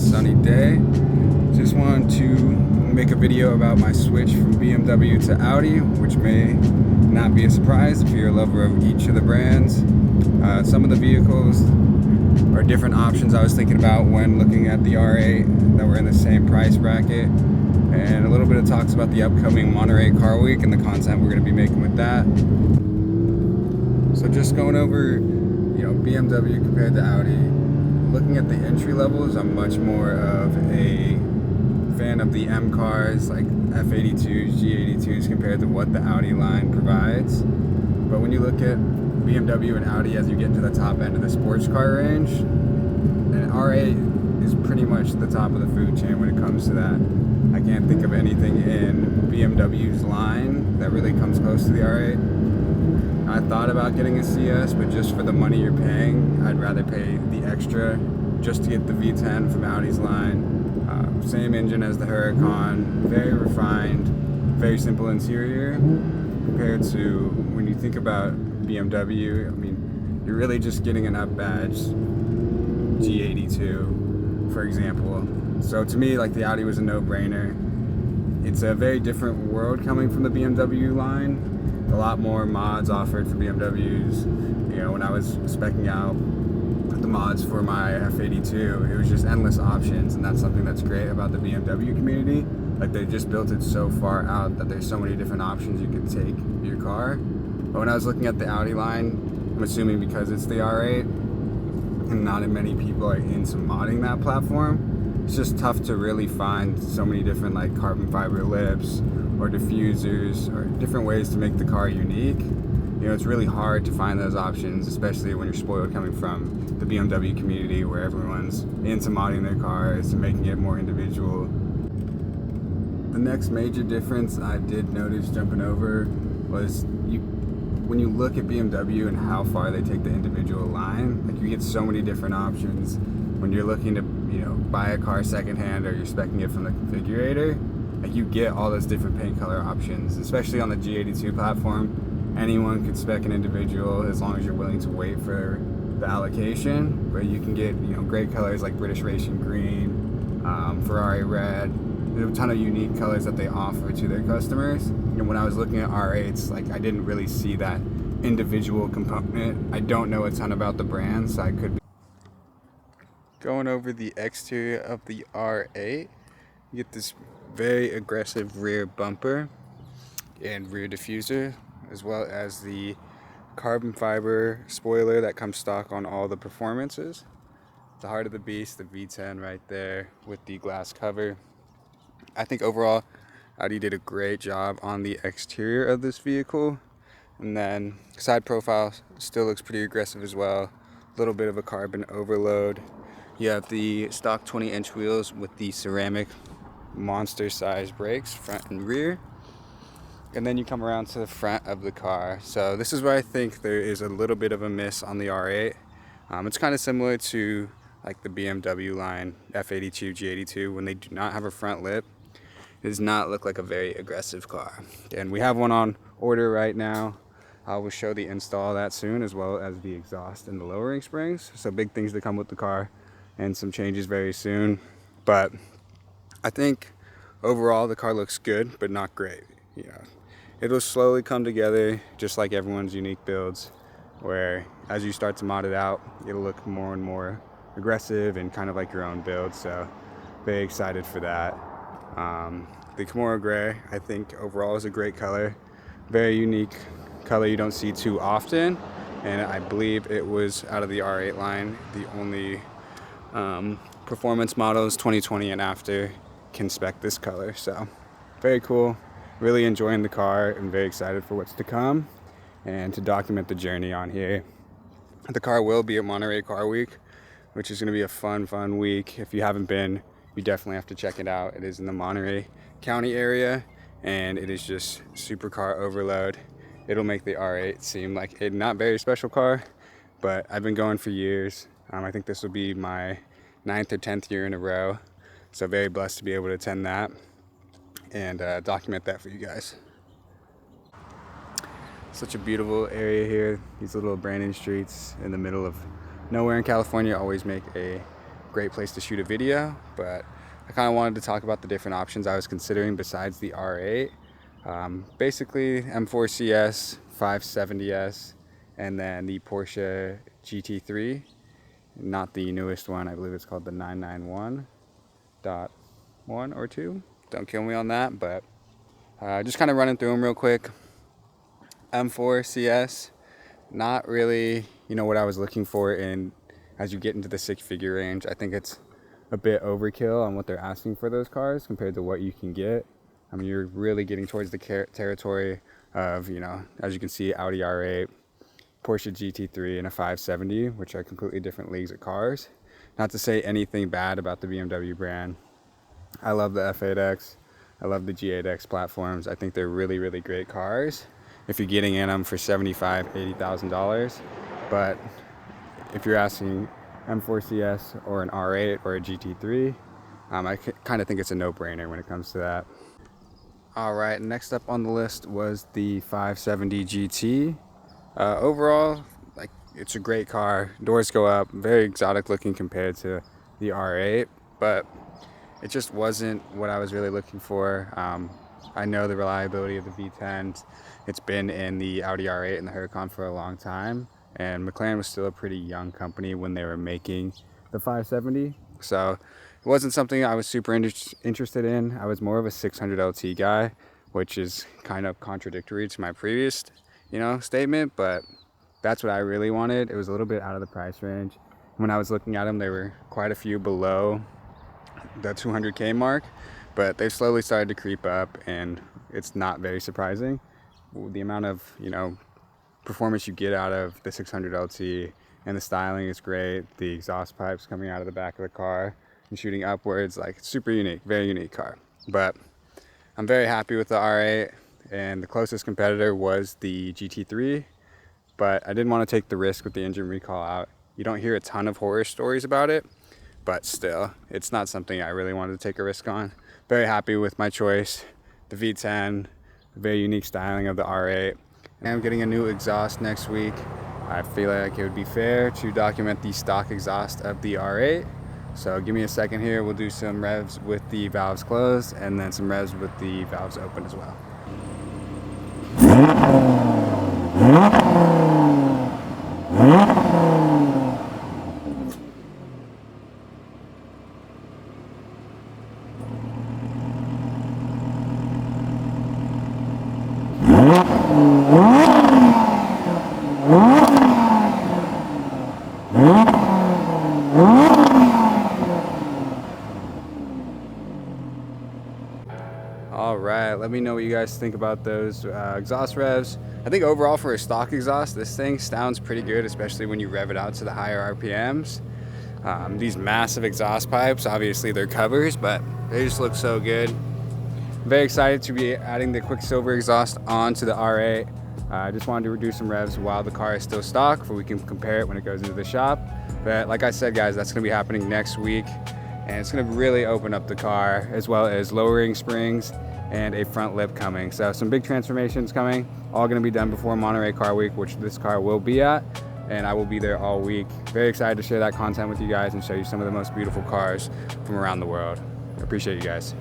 sunny day. Just wanted to make a video about my switch from BMW to Audi, which may not be a surprise if you're a lover of each of the brands. Some of the vehicles are different options I was thinking about when looking at the R8 that were in the same price bracket, and a little bit of talks about the upcoming Monterey Car Week and the content we're going to be making with that. So just going over, BMW compared to Audi. Looking at the entry levels, I'm much more of a fan of the M cars, like F82s, G82s, compared to what the Audi line provides. But when you look at BMW and Audi as you get to the top end of the sports car range, an R8 is pretty much the top of the food chain when it comes to that. I can't think of anything in BMW's line that really comes close to the R8. I thought about getting a CS, but just for the money you're paying, I'd rather pay the extra just to get the V10 from Audi's line. Same engine as the Huracan, very refined, very simple interior, compared to when you think about BMW. I mean, you're really just getting an up badge G82, for example. So to me, like, the Audi was a no-brainer. It's a very different world coming from the BMW line. A lot more mods offered for BMWs. When I was speccing out the mods for my F82, it was just endless options, and that's something that's great about the BMW community. Like, they just built it so far out that there's so many different options you can take your car. But when I was looking at the Audi line, I'm assuming because it's the R8 and not many people are into modding that platform, it's just tough to really find so many different, like, carbon fiber lips or diffusers or different ways to make the car unique. It's really hard to find those options, especially when you're spoiled coming from the BMW community, where everyone's into modding their cars and making it more individual. The next major difference I did notice jumping over was when you look at BMW and how far they take the individual line, like, you get so many different options when you're looking to buy a car secondhand or you're speccing it from the configurator. Like, you get all those different paint color options, especially on the G82 platform. Anyone could spec an individual as long as you're willing to wait for the allocation. But you can get great colors like British Racing Green, Ferrari Red. There's a ton of unique colors that they offer to their customers. And when I was looking at R8s, like, I didn't really see that individual component. I don't know a ton about the brand, so I could be going over the exterior of the R8. You get this very aggressive rear bumper and rear diffuser, as well as the carbon fiber spoiler that comes stock on all the performances. The heart of the beast, the V10 right there with the glass cover. I think overall Audi did a great job on the exterior of this vehicle. And then side profile still looks pretty aggressive as well. A little bit of a carbon overload. You have the stock 20-inch wheels with the ceramic monster size brakes, front and rear. And then you come around to the front of the car. So this is where I think there is a little bit of a miss on the R8. It's kind of similar to like the BMW line, F82, G82, when they do not have a front lip. It does not look like a very aggressive car. And we have one on order right now. I will show the install of that soon, as well as the exhaust and the lowering springs. So big things to come with the car, and some changes very soon. But I think overall the car looks good, but not great. It'll slowly come together, just like everyone's unique builds, where as you start to mod it out, it'll look more and more aggressive and kind of like your own build. So very excited for that. The Kimura Gray, I think overall, is a great color. Very unique color you don't see too often, and I believe it was out of the R8 line the only performance models 2020 and after can spec this color. So very cool. Really enjoying the car and very excited for what's to come and to document the journey on here. The car will be at Monterey Car Week, which is going to be a fun week. If you haven't been, you definitely have to check it out. It is in the Monterey County area, and it is just supercar overload. It'll make the R8 seem like a not very special car, but I've been going for years. I think this will be my 9th or 10th year in a row, so very blessed to be able to attend that and document that for you guys. Such a beautiful area here. These little Brandon streets in the middle of nowhere in California always make a great place to shoot a video, but I kind of wanted to talk about the different options I was considering besides the R8. Basically M4 CS, 570S, and then the Porsche GT3, not the newest one. I believe it's called the 991.1 or 2. Don't kill me on that, but just kind of running through them real quick. M4 CS, not really, what I was looking for in as you get into the six-figure range. I think it's a bit overkill on what they're asking for those cars compared to what you can get. I mean, you're really getting towards the territory of, as you can see, Audi R8, Porsche GT3, and a 570, which are completely different leagues of cars. Not to say anything bad about the BMW brand. I love the F8X. I love the G8X platforms. I think they're really, really great cars if you're getting in them for $75,000, $80,000. But if you're asking M4 CS or an R8 or a GT3, I kind of think it's a no-brainer when it comes to that. All right, next up on the list was the 570 GT. Overall, it's a great car. Doors go up, very exotic looking compared to the R8, but it just wasn't what I was really looking for. I know the reliability of the V10s. It's been in the Audi R8 and the Huracan for a long time, and McLaren was still a pretty young company when they were making the 570. So it wasn't something I was super interested in. I was more of a 600 LT guy, which is kind of contradictory to my previous, statement, but that's what I really wanted. It was a little bit out of the price range. When I was looking at them, there were quite a few below the 200K mark, but they've slowly started to creep up, and it's not very surprising. The amount of, performance you get out of the 600 LT, and the styling is great. The exhaust pipes coming out of the back of the car and shooting upwards, super unique, very unique car. But I'm very happy with the R8, and the closest competitor was the GT3, but I didn't want to take the risk with the engine recall out. You don't hear a ton of horror stories about it, but still, it's not something I really wanted to take a risk on. Very happy with my choice. The V10, the very unique styling of the R8. And I'm getting a new exhaust next week. I feel like it would be fair to document the stock exhaust of the R8. So give me a second here. We'll do some revs with the valves closed and then some revs with the valves open as well. All right, let me know what you guys think about those exhaust revs. I think overall for a stock exhaust, this thing sounds pretty good, especially when you rev it out to the higher RPMs. These massive exhaust pipes, obviously they're covers, but they just look so good. I'm very excited to be adding the Quicksilver exhaust onto the R8. I just wanted to reduce some revs while the car is still stock, so we can compare it when it goes into the shop. But like I said, guys, that's gonna be happening next week, and it's gonna really open up the car, as well as lowering springs and a front lip coming. So some big transformations coming, all gonna be done before Monterey Car Week, which this car will be at, and I will be there all week. Very excited to share that content with you guys and show you some of the most beautiful cars from around the world. I appreciate you guys.